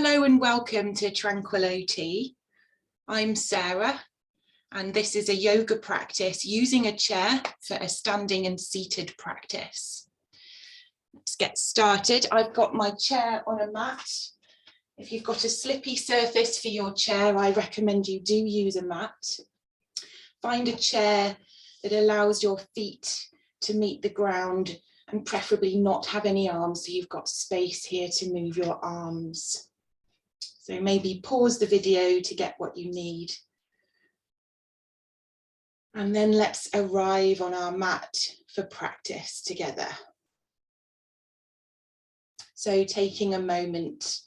Hello and welcome to TranquilOT. I'm Sarah and this is a yoga practice using a chair for a standing and seated practice. Let's get started. I've got my chair on a mat. If you've got a slippy surface for your chair, I recommend you do use a mat. Find a chair that allows your feet to meet the ground and preferably not have any arms, so you've got space here to move your arms. So maybe pause the video to get what you need. And then let's arrive on our mat for practice together. So taking a moment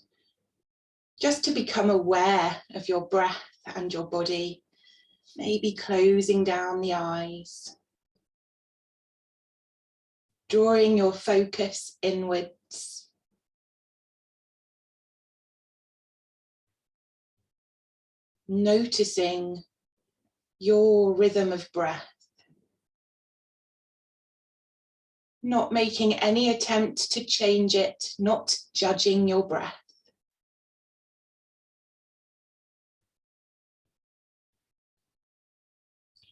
just to become aware of your breath and your body, maybe closing down the eyes, drawing your focus inwards. Noticing your rhythm of breath, not making any attempt to change it, not judging your breath.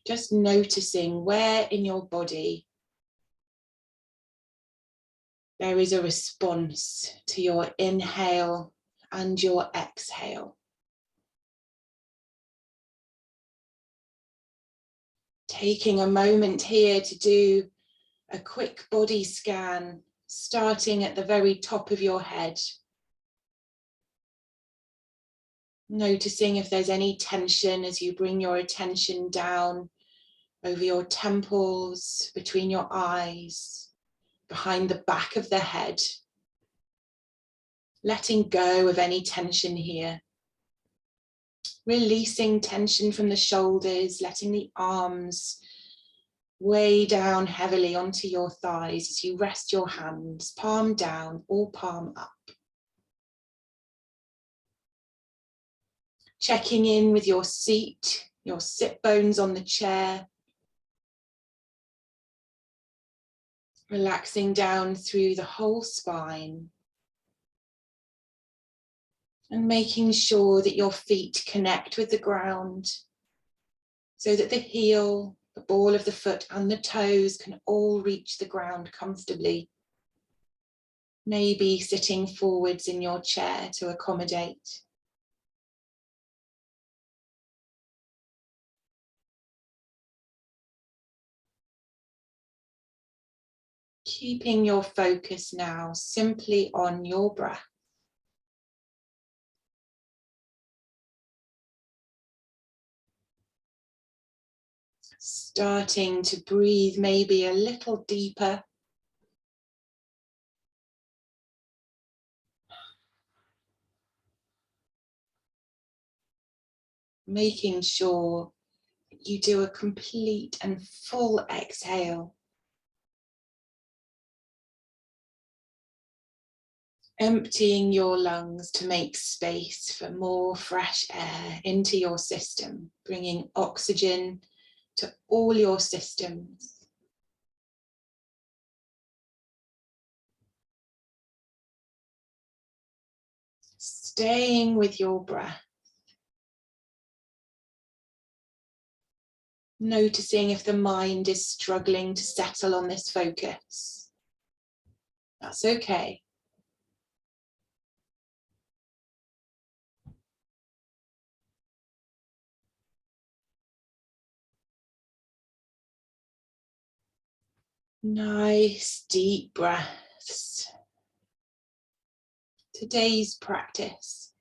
Just noticing where in your body there is a response to your inhale and your exhale. Taking a moment here to do a quick body scan, starting at the very top of your head. Noticing if there's any tension as you bring your attention down over your temples, between your eyes, behind the back of the head. Letting go of any tension here. Releasing tension from the shoulders, letting the arms weigh down heavily onto your thighs as you rest your hands, palm down or palm up. Checking in with your seat, your sit bones on the chair. Relaxing down through the whole spine. And making sure that your feet connect with the ground so that the heel, the ball of the foot and the toes can all reach the ground comfortably. Maybe sitting forwards in your chair to accommodate. Keeping your focus now simply on your breath. Starting to breathe maybe a little deeper. Making sure you do a complete and full exhale. Emptying your lungs to make space for more fresh air into your system, bringing oxygen to all your systems. Staying with your breath. Noticing if the mind is struggling to settle on this focus. That's okay. Nice deep breaths. Today's practice,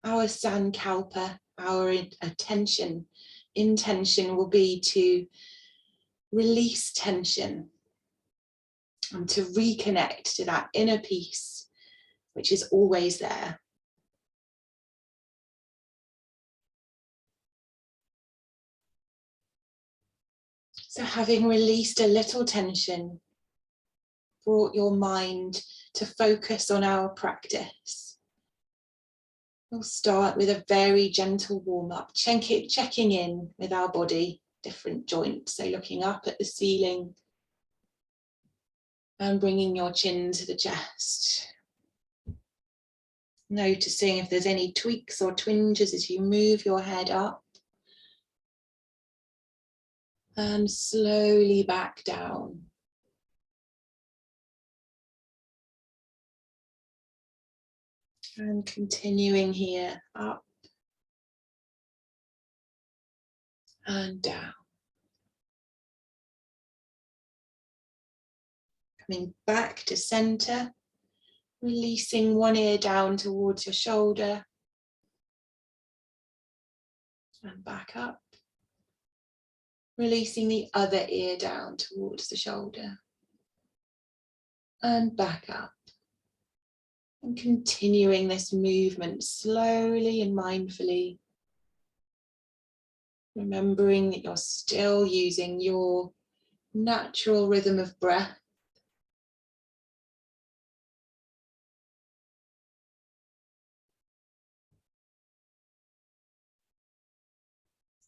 our sankalpa, our intention will be to release tension and to reconnect to that inner peace, which is always there. So having released a little tension, brought your mind to focus on our practice. We'll start with a very gentle warm-up, checking in with our body, different joints. So looking up at the ceiling and bringing your chin to the chest. Noticing if there's any tweaks or twinges as you move your head up. And slowly back down. And continuing here, up and down. Coming back to center, releasing one ear down towards your shoulder. And back up. Releasing the other ear down towards the shoulder. And back up. And continuing this movement slowly and mindfully. Remembering that you're still using your natural rhythm of breath.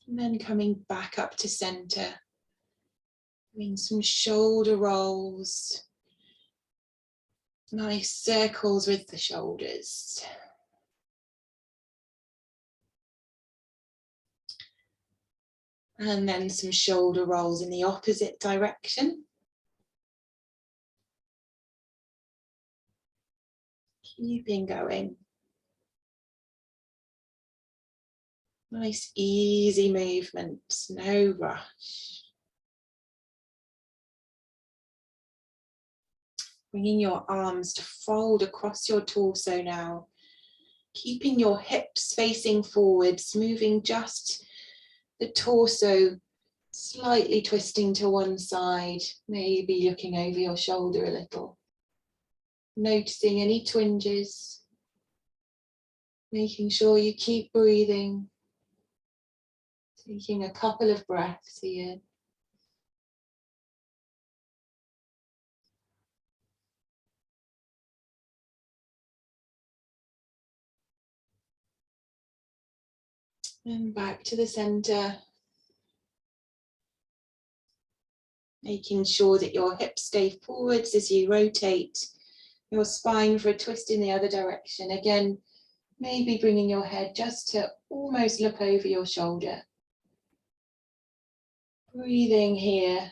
And then coming back up to center. Doing some shoulder rolls. Nice circles with the shoulders. And then some shoulder rolls in the opposite direction. Keeping going. Nice easy movements, no rush. Bringing your arms to fold across your torso now. Keeping your hips facing forwards, moving just the torso slightly twisting to one side, maybe looking over your shoulder a little. Noticing any twinges. Making sure you keep breathing. Taking a couple of breaths here. And back to the center. Making sure that your hips stay forwards as you rotate your spine for a twist in the other direction. Again, maybe bringing your head just to almost look over your shoulder. Breathing here.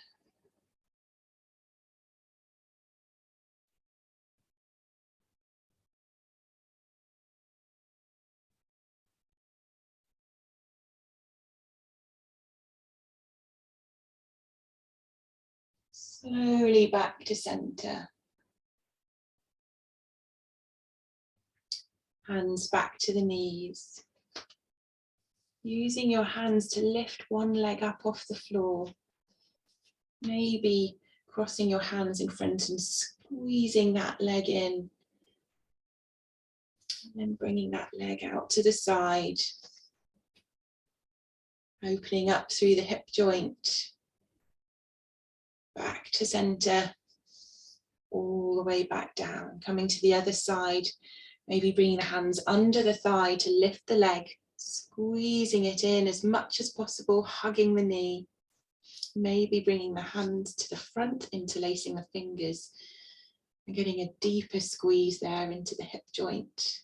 Slowly back to center. Hands back to the knees. Using your hands to lift one leg up off the floor. Maybe crossing your hands in front and squeezing that leg in. And then bringing that leg out to the side. Opening up through the hip joint. Back to center. All the way back down. Coming to the other side. Maybe bringing the hands under the thigh to lift the leg. Squeezing it in as much as possible, hugging the knee. Maybe bringing the hands to the front, interlacing the fingers and getting a deeper squeeze there into the hip joint.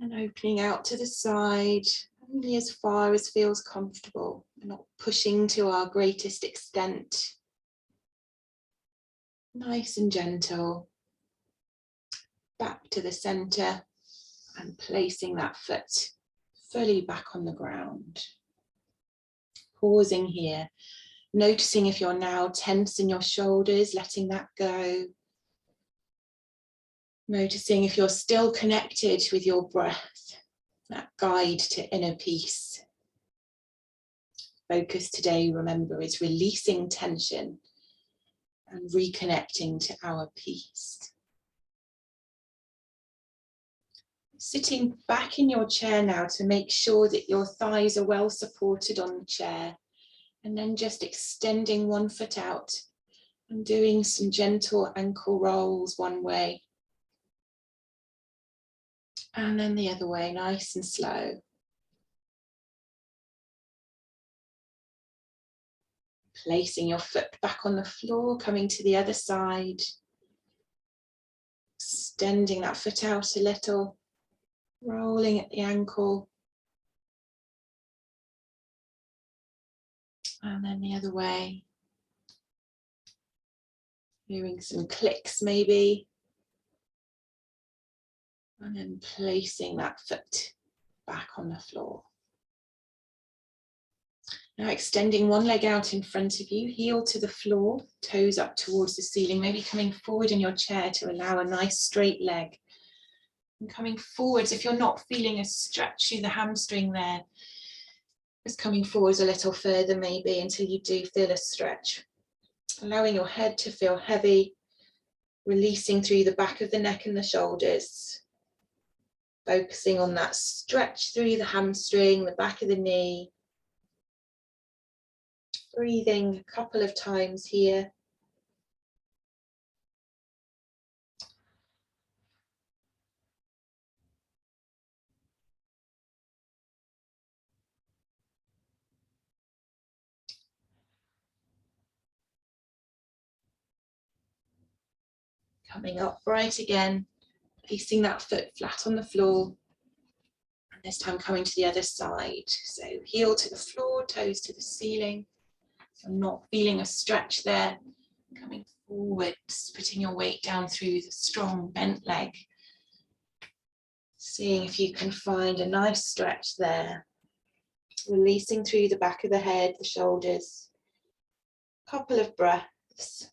And opening out to the side, only as far as feels comfortable. We're not pushing to our greatest extent. Nice and gentle. Back to the center and placing that foot fully back on the ground. Pausing here, noticing if you're now tense in your shoulders, letting that go. Noticing if you're still connected with your breath, that guide to inner peace. Focus today, remember, is releasing tension and reconnecting to our peace. Sitting back in your chair now to make sure that your thighs are well supported on the chair, and then just extending one foot out and doing some gentle ankle rolls one way and then the other way, nice and slow. Placing your foot back on the floor, coming to the other side. extending that foot out a little, rolling at the ankle. And then the other way. Hearing some clicks maybe. And then placing that foot back on the floor. Now extending one leg out in front of you, heel to the floor, toes up towards the ceiling, maybe coming forward in your chair to allow a nice straight leg. And coming forwards, if you're not feeling a stretch through the hamstring there, just coming forwards a little further maybe until you do feel a stretch. Allowing your head to feel heavy, releasing through the back of the neck and the shoulders. Focusing on that stretch through the hamstring, the back of the knee. Breathing a couple of times here. Coming upright again, placing that foot flat on the floor. And this time coming to the other side. So heel to the floor, toes to the ceiling. So not feeling a stretch there. Coming forwards, putting your weight down through the strong bent leg. Seeing if you can find a nice stretch there. Releasing through the back of the head, the shoulders. Couple of breaths.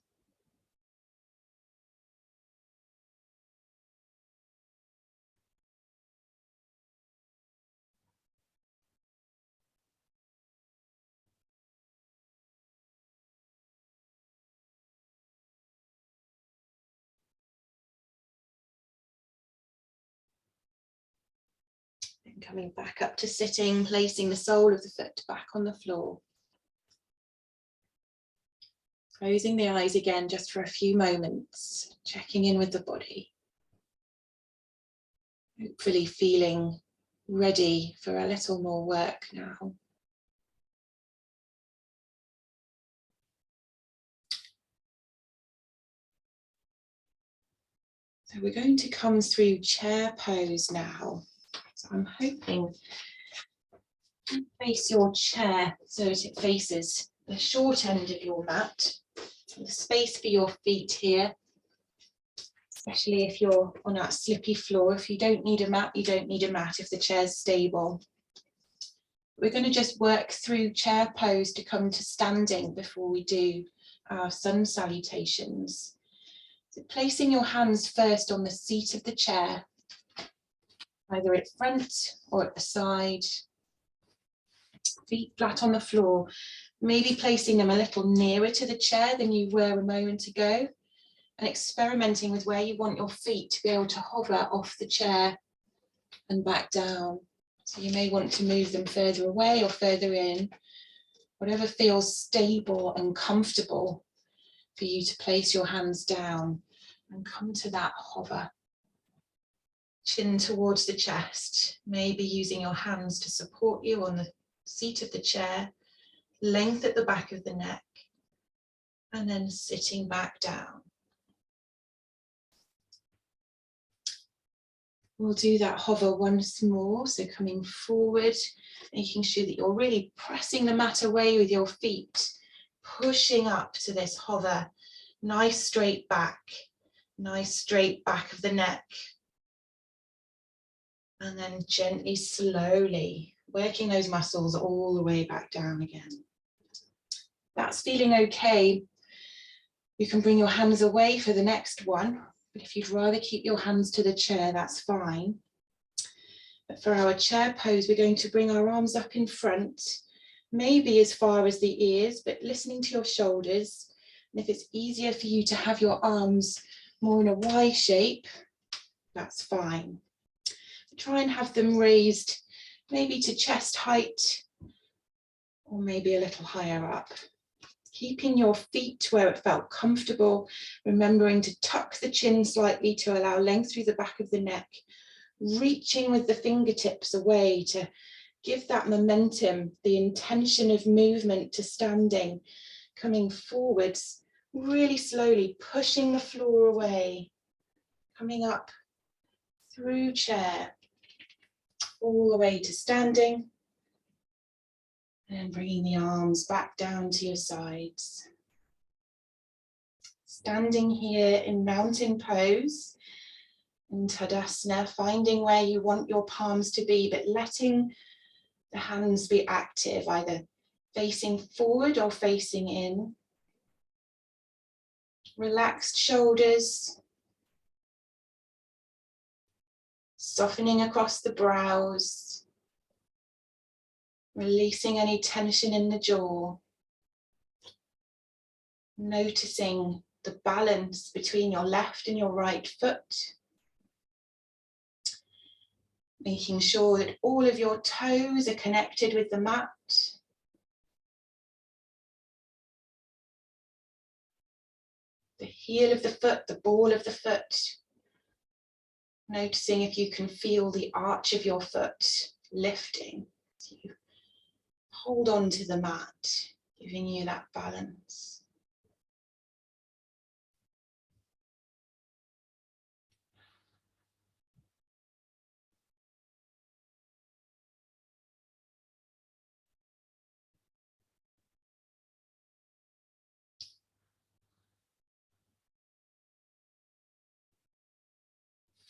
And coming back up to sitting, placing the sole of the foot back on the floor. Closing the eyes again just for a few moments, checking in with the body. Hopefully feeling ready for a little more work now. So we're going to come through chair pose now. So I'm hoping you face your chair so that it faces the short end of your mat. The space for your feet here, especially if you're on that slippy floor. If you don't need a mat, you don't need a mat if the chair's stable. We're going to just work through chair pose to come to standing before we do our sun salutations. So placing your hands first on the seat of the chair, either at front or at the side, feet flat on the floor, maybe placing them a little nearer to the chair than you were a moment ago, and experimenting with where you want your feet to be able to hover off the chair and back down. So you may want to move them further away or further in, whatever feels stable and comfortable for you to place your hands down and come to that hover. Chin towards the chest, maybe using your hands to support you on the seat of the chair, length at the back of the neck, and then sitting back down. We'll do that hover once more, so coming forward, making sure that you're really pressing the mat away with your feet, pushing up to this hover, nice straight back of the neck. And then gently, slowly, working those muscles all the way back down again. That's feeling okay. You can bring your hands away for the next one, but if you'd rather keep your hands to the chair, that's fine. But for our chair pose, we're going to bring our arms up in front, maybe as far as the ears, but listening to your shoulders. And if it's easier for you to have your arms more in a Y shape, that's fine. Try and have them raised maybe to chest height or maybe a little higher up. Keeping your feet where it felt comfortable, remembering to tuck the chin slightly to allow length through the back of the neck, reaching with the fingertips away to give that momentum, the intention of movement to standing, coming forwards really slowly, pushing the floor away, Coming up through chair, all the way to standing, and bringing the arms back down to your sides. Standing here in mountain pose, in Tadasana, finding where you want your palms to be, but letting the hands be active, either facing forward or facing in. Relaxed shoulders, softening across the brows, releasing any tension in the jaw. Noticing the balance between your left and your right foot. Making sure that all of your toes are connected with the mat. The heel of the foot, the ball of the foot. Noticing if you can feel the arch of your foot lifting. So you hold on to the mat, giving you that balance.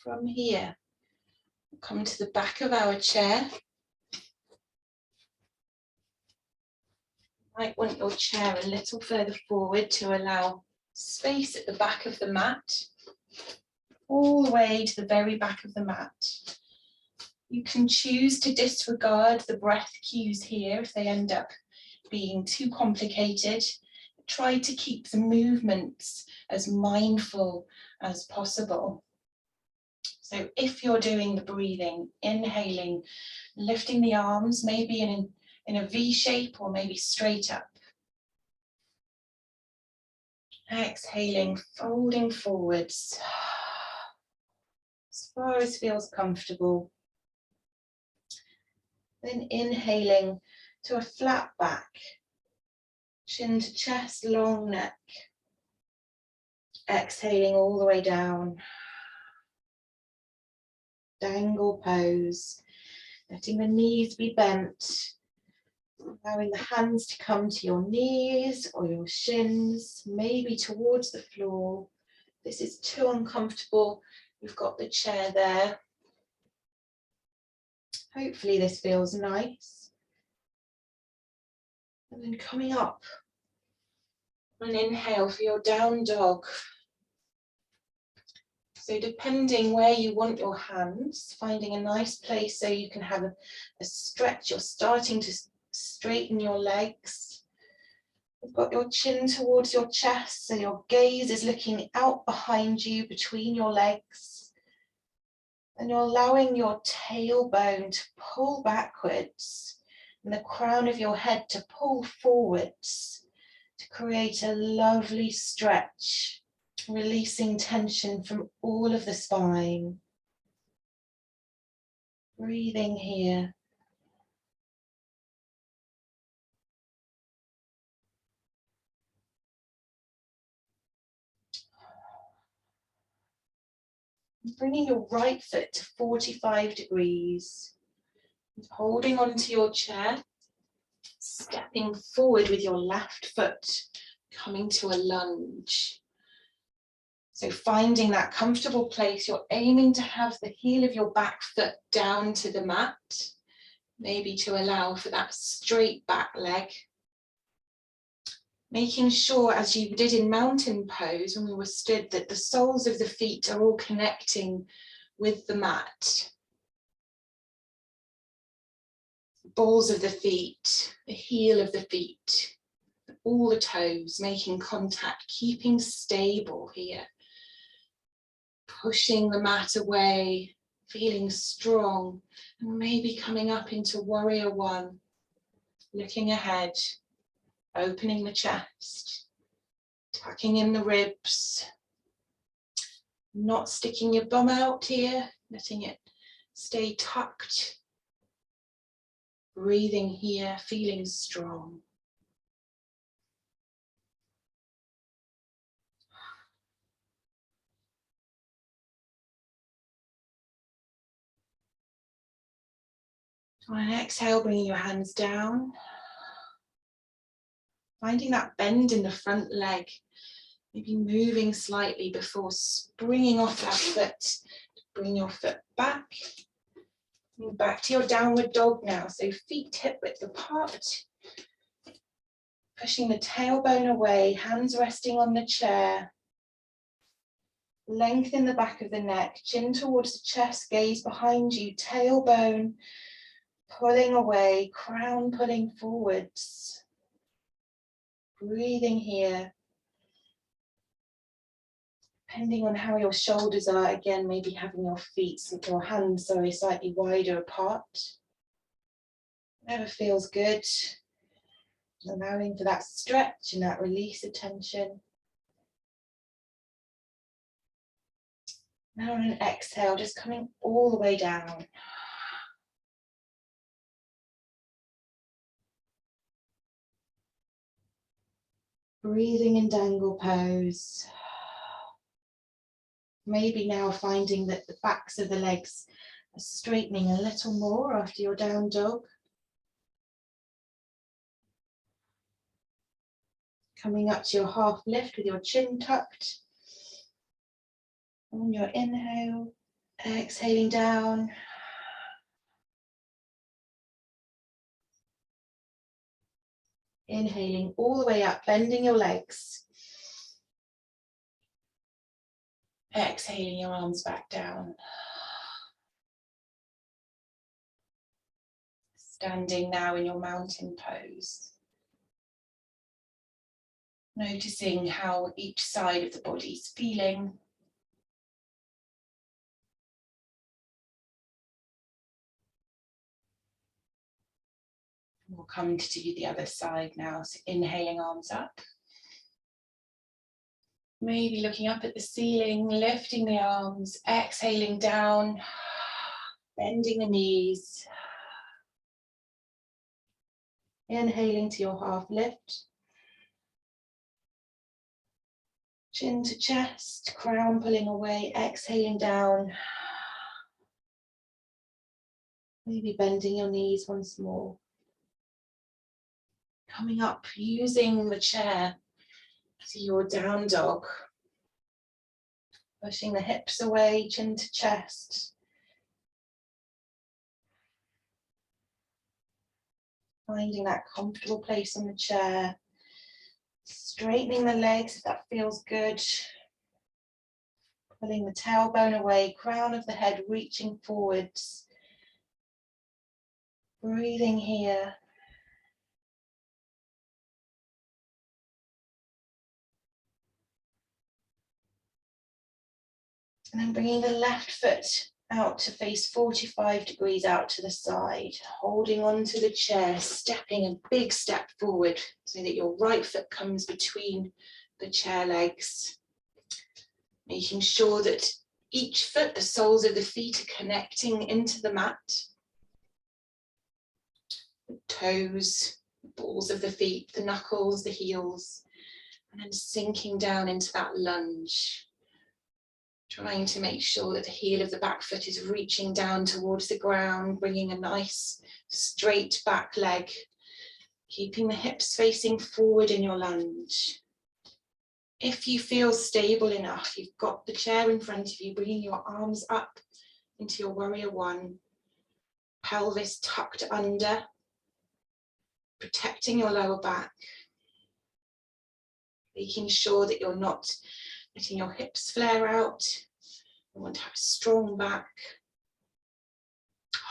From here, come to the back of our chair. You might want your chair a little further forward to allow space at the back of the mat, all the way to the very back of the mat. You can choose to disregard the breath cues here if they end up being too complicated. Try to keep the movements as mindful as possible. So if you're doing the breathing, inhaling, lifting the arms, maybe in a V shape or maybe straight up. Exhaling, folding forwards, as far as feels comfortable. Then inhaling to a flat back, chin to chest, long neck. Exhaling all the way down. Dangle pose, letting the knees be bent, allowing the hands to come to your knees or your shins, maybe towards the floor. This is too uncomfortable. You've got the chair there. Hopefully this feels nice. And then coming up, an inhale for your down dog. So depending where you want your hands, finding a nice place so you can have a stretch. You're starting to straighten your legs. You've got your chin towards your chest, so your gaze is looking out behind you between your legs. And you're allowing your tailbone to pull backwards and the crown of your head to pull forwards to create a lovely stretch. Releasing tension from all of the spine. Breathing here. Bringing your right foot to 45 degrees. Holding onto your chair. Stepping forward with your left foot. Coming to a lunge. So finding that comfortable place, you're aiming to have the heel of your back foot down to the mat, maybe to allow for that straight back leg. Making sure, as you did in mountain pose when we were stood, that the soles of the feet are all connecting with the mat. Balls of the feet, the heel of the feet, all the toes making contact, keeping stable here. Pushing the mat away, feeling strong, and maybe coming up into warrior one, looking ahead, opening the chest, tucking in the ribs, not sticking your bum out here, letting it stay tucked, breathing here, feeling strong. On an exhale, bringing your hands down. Finding that bend in the front leg. Maybe moving slightly before springing off that foot. Bring your foot back. Back to your downward dog now. So feet hip width apart. Pushing the tailbone away, hands resting on the chair. Lengthen the back of the neck, chin towards the chest, gaze behind you, tailbone pulling away, crown pulling forwards. Breathing here. Depending on how your shoulders are, again, maybe having your hands, slightly wider apart. Whatever feels good. Allowing for that stretch and that release of tension. Now on an exhale, just coming all the way down. Breathing in dangle pose. Maybe now finding that the backs of the legs are straightening a little more after your down dog. Coming up to your half lift with your chin tucked. On your inhale, exhaling down. Inhaling all the way up, bending your legs. Exhaling your arms back down. Standing now in your mountain pose. Noticing how each side of the body is feeling. We'll come to do the other side now. So inhaling, arms up. Maybe looking up at the ceiling, lifting the arms, exhaling down, bending the knees. Inhaling to your half lift. Chin to chest, crown pulling away, exhaling down. Maybe bending your knees once more. Coming up, using the chair to your down dog. Pushing the hips away, chin to chest. Finding that comfortable place on the chair. Straightening the legs if that feels good. Pulling the tailbone away, crown of the head reaching forwards. Breathing here. And then bringing the left foot out to face 45 degrees out to the side, holding onto the chair, stepping a big step forward so that your right foot comes between the chair legs. Making sure that each foot, the soles of the feet are connecting into the mat. The toes, the balls of the feet, the knuckles, the heels, and then sinking down into that lunge. Trying to make sure that the heel of the back foot is reaching down towards the ground, bringing a nice straight back leg, keeping the hips facing forward in your lunge. If you feel stable enough, you've got the chair in front of you, bringing your arms up into your warrior one, pelvis tucked under, protecting your lower back, making sure that you're not letting your hips flare out. You want to have a strong back.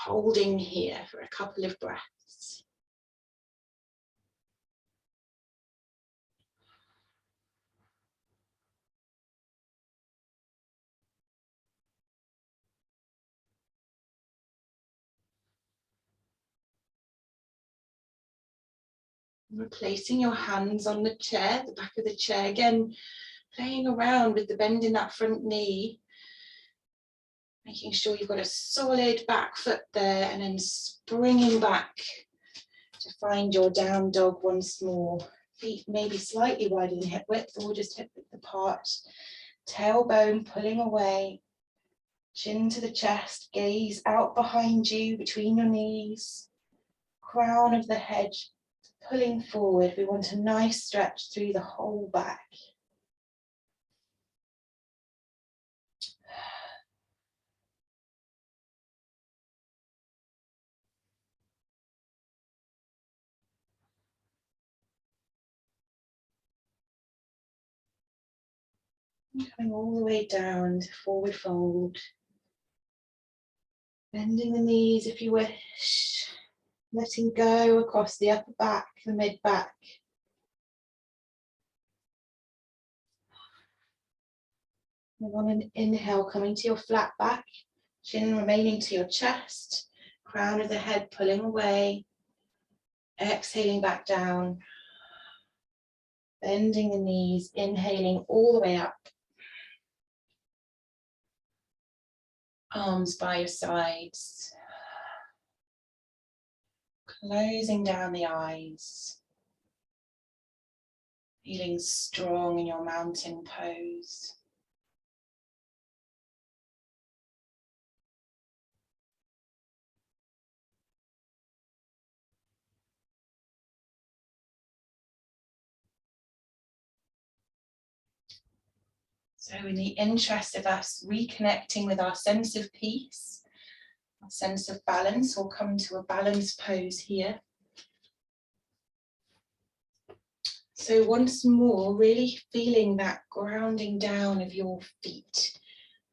Holding here for a couple of breaths. Replacing your hands on the chair, the back of the chair, again, playing around with the bend in that front knee. Making sure you've got a solid back foot there and then springing back to find your down dog once more. Feet maybe slightly wider than hip width or just hip width apart. Tailbone pulling away. Chin to the chest, gaze out behind you between your knees, crown of the head pulling forward. We want a nice stretch through the whole back. Coming all the way down to forward fold. Bending the knees if you wish. Letting go across the upper back, the mid back. And on an inhale, coming to your flat back, chin remaining to your chest, crown of the head pulling away. Exhaling back down. Bending the knees, inhaling all the way up. Arms by your sides. Closing down the eyes. Feeling strong in your mountain pose. So in the interest of us reconnecting with our sense of peace, our sense of balance, we'll come to a balanced pose here. So once more, really feeling that grounding down of your feet,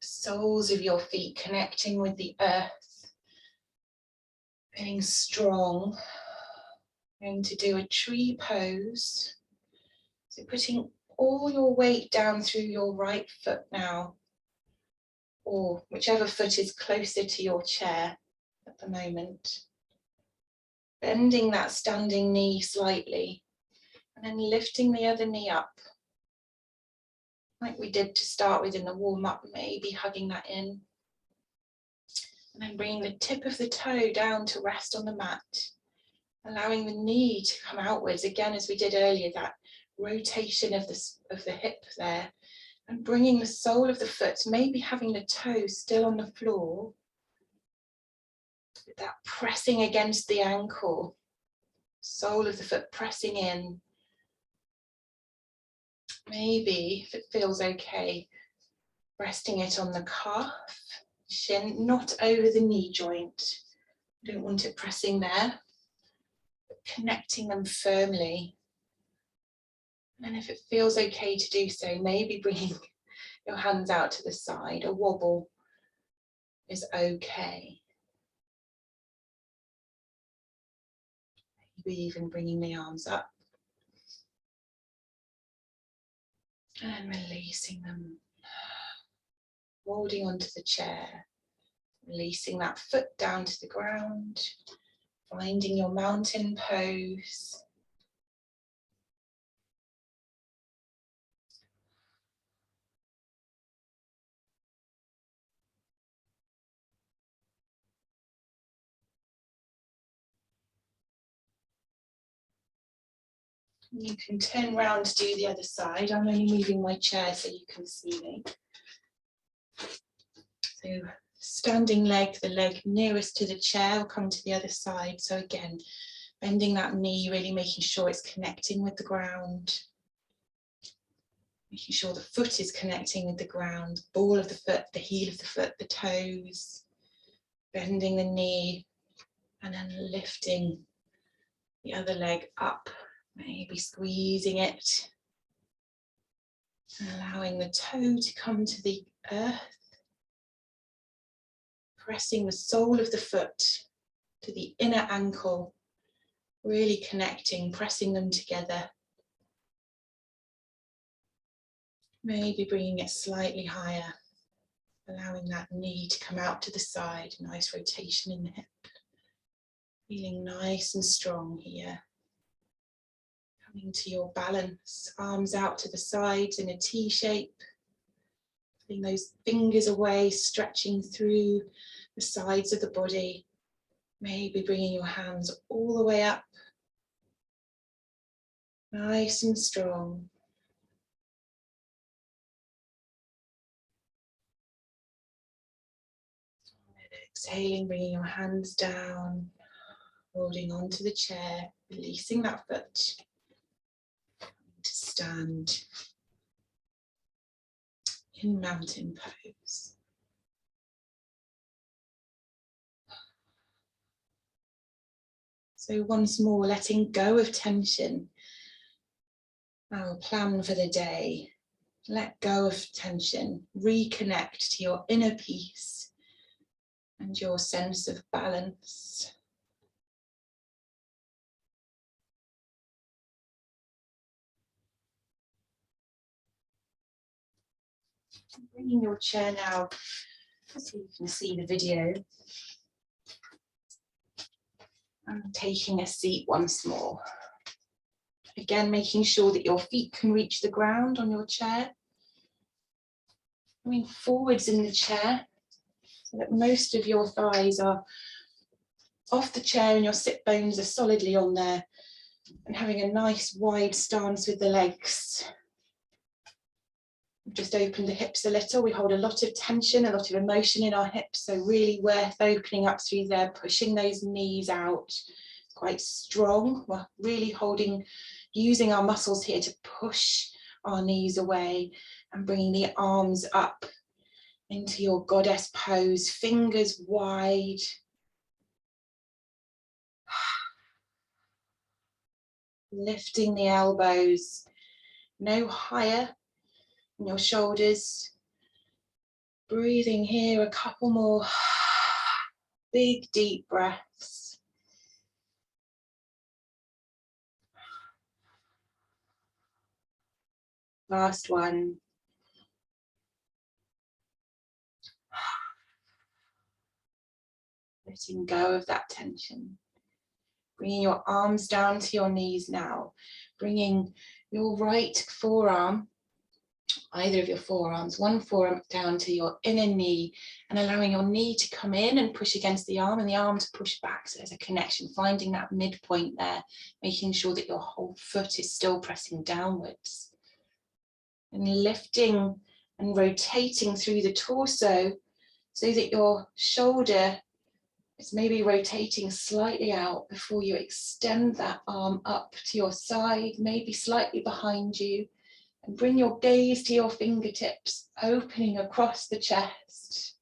soles of your feet connecting with the earth, feeling strong. Going to do a tree pose. So putting all your weight down through your right foot now, or whichever foot is closer to your chair at the moment. Bending that standing knee slightly, and then lifting the other knee up, like we did to start with in the warm-up, maybe hugging that in. And then bringing the tip of the toe down to rest on the mat, allowing the knee to come outwards, again as we did earlier, that rotation of the hip there, and bringing the sole of the foot, maybe having the toe still on the floor, with that pressing against the ankle, sole of the foot pressing in. Maybe, if it feels okay, resting it on the calf, shin not over the knee joint. Don't want it pressing there, but connecting them firmly. And if it feels okay to do so, maybe bringing your hands out to the side. A wobble is okay. Maybe even bringing the arms up and releasing them. Holding onto the chair, releasing that foot down to the ground, finding your mountain pose. You can turn round to do the other side. I'm only moving my chair so you can see me. So standing leg, the leg nearest to the chair, will come to the other side. So again, bending that knee, really making sure it's connecting with the ground. Making sure the foot is connecting with the ground, ball of the foot, the heel of the foot, the toes. Bending the knee and then lifting the other leg up, maybe squeezing it. Allowing the toe to come to the earth. Pressing the sole of the foot to the inner ankle, really connecting, pressing them together. Maybe bringing it slightly higher, allowing that knee to come out to the side, nice rotation in the hip. Feeling nice and strong here. Coming to your balance, arms out to the sides in a T shape. Putting those fingers away, stretching through the sides of the body. Maybe bringing your hands all the way up. Nice and strong. Exhaling, bringing your hands down, holding on to the chair, releasing that foot to stand in mountain pose. So once more, letting go of tension. Our plan for the day. Let go of tension. Reconnect to your inner peace and your sense of balance. Bringing your chair now so you can see the video. And taking a seat once more. Again, making sure that your feet can reach the ground on your chair. Coming forwards in the chair so that most of your thighs are off the chair and your sit bones are solidly on there. And having a nice wide stance with the legs. Just open the hips a little. We hold a lot of tension, a lot of emotion in our hips, so really worth opening up through there, pushing those knees out. Quite strong. We're really using our muscles here to push our knees away and bringing the arms up into your goddess pose, fingers wide. Lifting the elbows no higher than your shoulders. Breathing here, a couple more big deep breaths. Last one. Letting go of that tension. Bringing your arms down to your knees now. Bringing your right forearm, either of your forearms, one forearm down to your inner knee and allowing your knee to come in and push against the arm and the arm to push back. So there's a connection, finding that midpoint there, making sure that your whole foot is still pressing downwards. And lifting and rotating through the torso so that your shoulder is maybe rotating slightly out before you extend that arm up to your side, maybe slightly behind you, and bring your gaze to your fingertips, opening across the chest.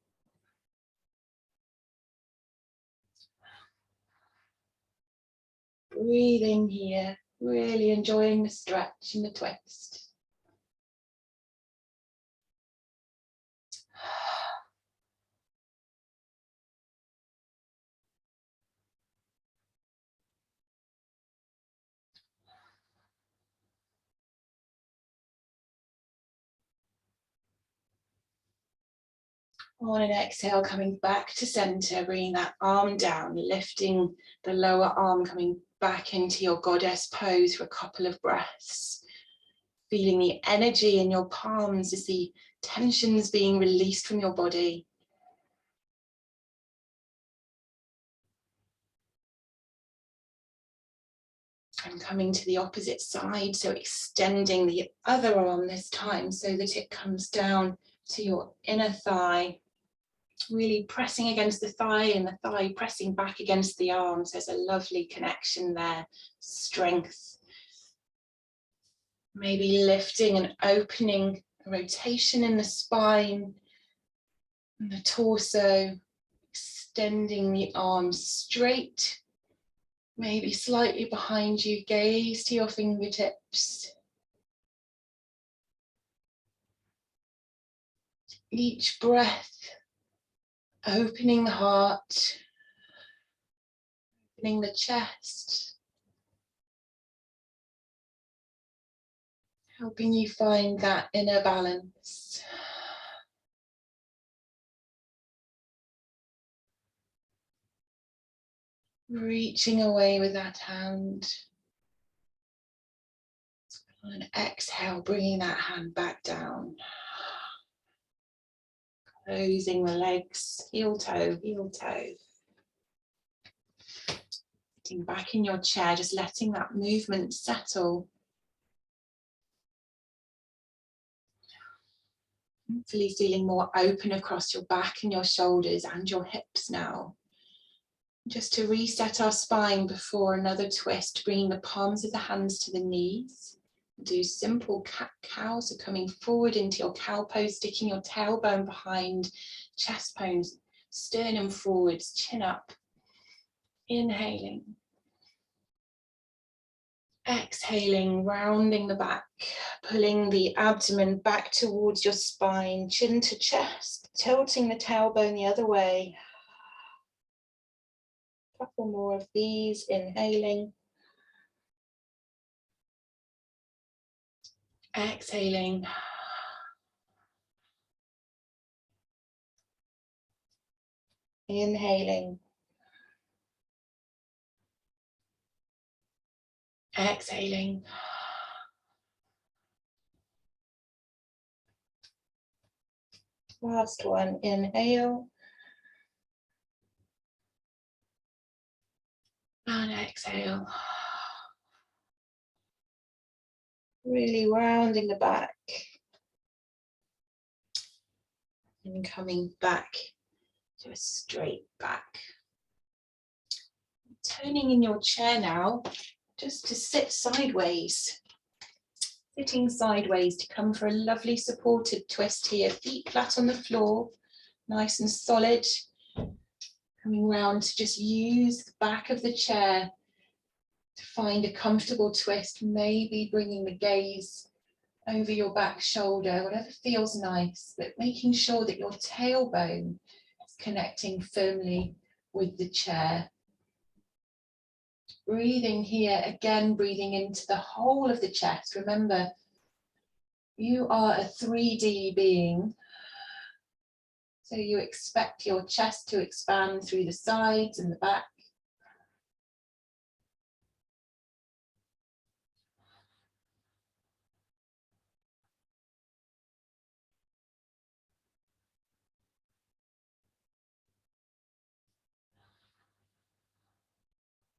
Breathing here, really enjoying the stretch and the twist. On an exhale, coming back to center, bringing that arm down, lifting the lower arm, coming back into your goddess pose for a couple of breaths. Feeling the energy in your palms as the tensions being released from your body. And coming to the opposite side, so extending the other arm this time so that it comes down to your inner thigh. Really pressing against the thigh and the thigh pressing back against the arms. There's a lovely connection there, strength. Maybe lifting and opening, a rotation in the spine and the torso, extending the arms straight, maybe slightly behind you, gaze to your fingertips. Each breath, opening the heart, opening the chest, helping you find that inner balance. Reaching away with that hand. On an exhale, bringing that hand back down. Closing the legs, heel toe, heel toe. Sitting back in your chair, just letting that movement settle. Hopefully feeling more open across your back and your shoulders and your hips now. Just to reset our spine before another twist, bringing the palms of the hands to the knees. Do simple cat-cow, so coming forward into your cow pose, sticking your tailbone behind, chest bones, sternum forwards, chin up. Inhaling. Exhaling, rounding the back, pulling the abdomen back towards your spine, chin to chest, tilting the tailbone the other way. A couple more of these, inhaling. Exhaling. Inhaling. Exhaling. Last one, inhale. And exhale. Really rounding the back. And coming back to a straight back. Turning in your chair now, just to sit sideways. Sitting sideways to come for a lovely supported twist here. Feet flat on the floor, nice and solid. Coming round to just use the back of the chair to find a comfortable twist, maybe bringing the gaze over your back shoulder, whatever feels nice, but making sure that your tailbone is connecting firmly with the chair. Breathing here, again, breathing into the whole of the chest. Remember, you are a 3D being, so you expect your chest to expand through the sides and the back.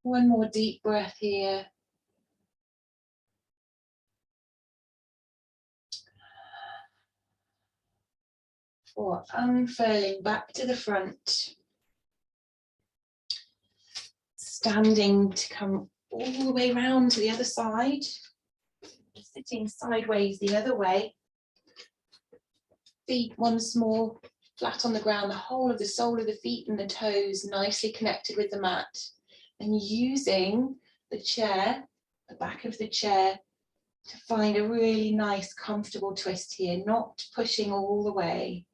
One more deep breath here. Or unfurling back to the front. Standing to come all the way round to the other side. Sitting sideways the other way. Feet once more flat on the ground, the whole of the sole of the feet and the toes nicely connected with the mat. And using the chair, the back of the chair, to find a really nice, comfortable twist here, not pushing all the way.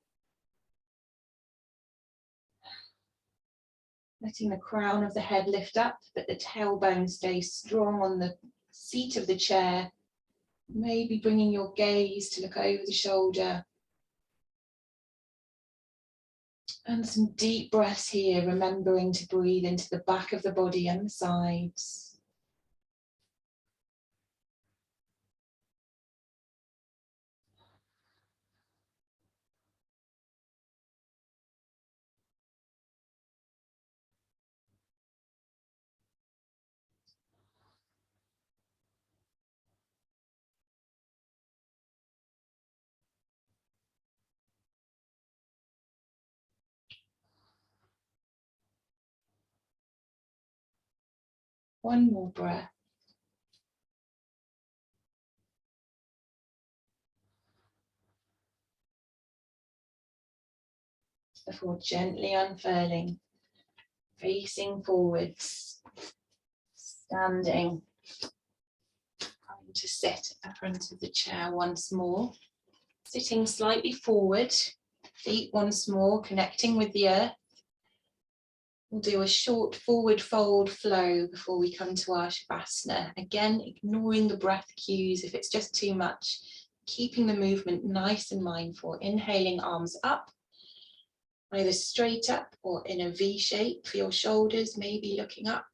Letting the crown of the head lift up, but the tailbone stays strong on the seat of the chair. Maybe bringing your gaze to look over the shoulder. And some deep breaths here, remembering to breathe into the back of the body and the sides. One more breath. Before gently unfurling, facing forwards, standing, going to sit at the front of the chair once more, sitting slightly forward, feet once more connecting with the earth. We'll do a short forward fold flow before we come to our Shavasana. Again, ignoring the breath cues if it's just too much, keeping the movement nice and mindful. Inhaling, arms up, either straight up or in a V shape for your shoulders, maybe looking up.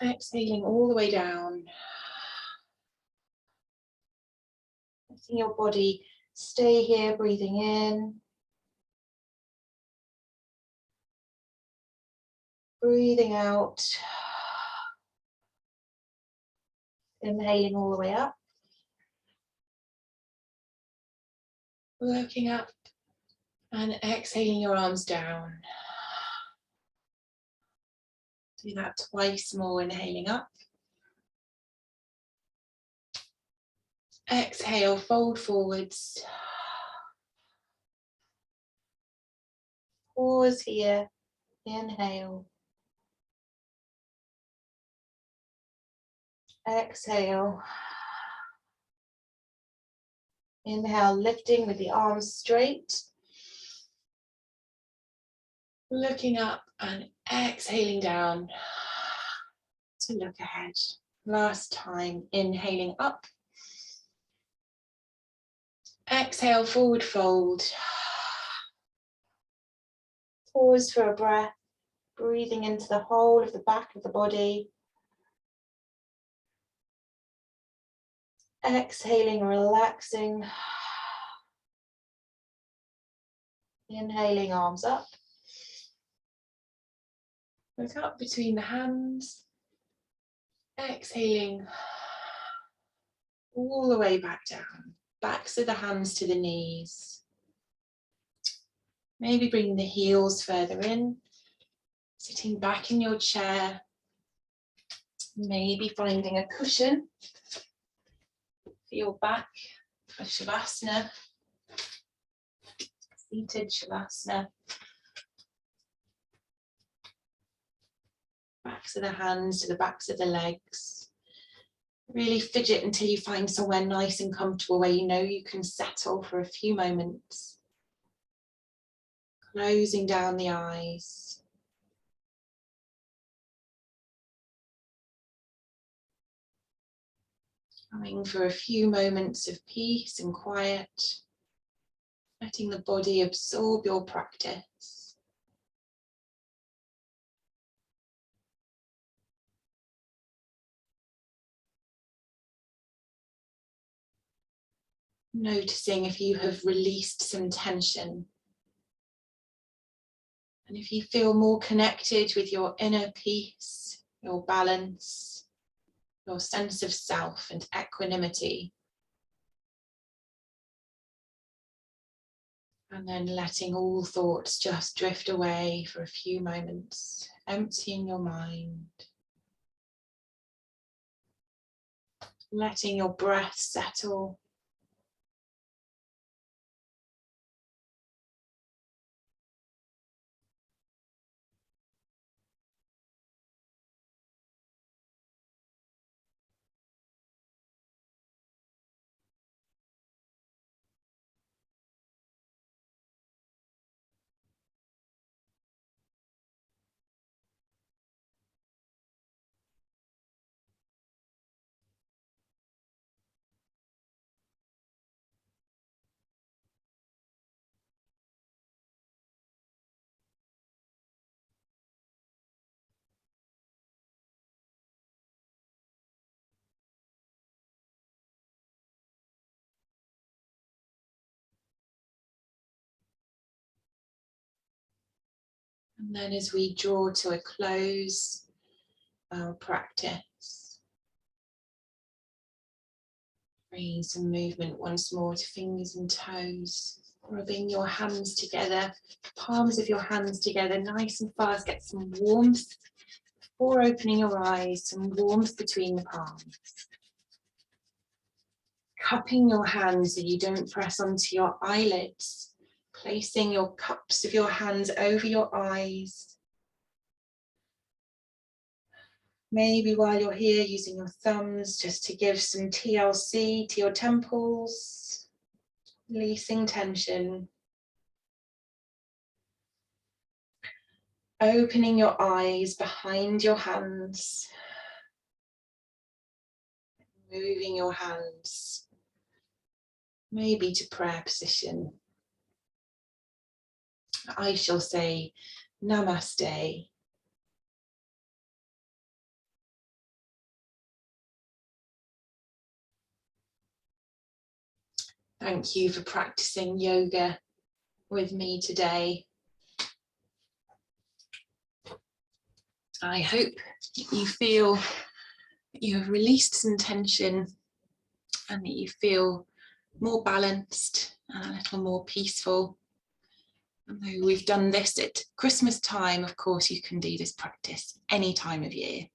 Exhaling all the way down. Letting your body stay here, breathing in. Breathing out. Inhaling all the way up. Looking up and exhaling your arms down. Do that twice more, inhaling up. Exhale, fold forwards. Pause here, inhale. Exhale. Inhale, lifting with the arms straight. Looking up and exhaling down to look ahead. Last time, inhaling up. Exhale, forward fold. Pause for a breath, breathing into the whole of the back of the body. Exhaling, relaxing. Inhaling, arms up. Look up between the hands. Exhaling all the way back down. Backs of the hands to the knees. Maybe bring the heels further in. Sitting back in your chair. Maybe finding a cushion for your back for Shavasana. Seated Shavasana. Backs of the hands to the backs of the legs. Really fidget until you find somewhere nice and comfortable where you know you can settle for a few moments. Closing down the eyes. Coming for a few moments of peace and quiet. Letting the body absorb your practice. Noticing if you have released some tension. And if you feel more connected with your inner peace, your balance, your sense of self and equanimity. And then letting all thoughts just drift away for a few moments, emptying your mind. Letting your breath settle. And then as we draw to a close our practice, bringing some movement once more to fingers and toes, rubbing your hands together, palms of your hands together nice and fast, get some warmth before opening your eyes, some warmth between the palms. Cupping your hands so you don't press onto your eyelids, placing your cups of your hands over your eyes. Maybe while you're here, using your thumbs just to give some TLC to your temples, releasing tension. Opening your eyes behind your hands, moving your hands, maybe to prayer position. I shall say Namaste. Thank you for practicing yoga with me today. I hope you feel that you have released some tension and that you feel more balanced, and a little more peaceful. Although we've done this at Christmas time, of course, you can do this practice any time of year.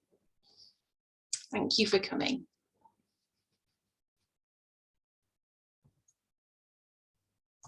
Thank you for coming.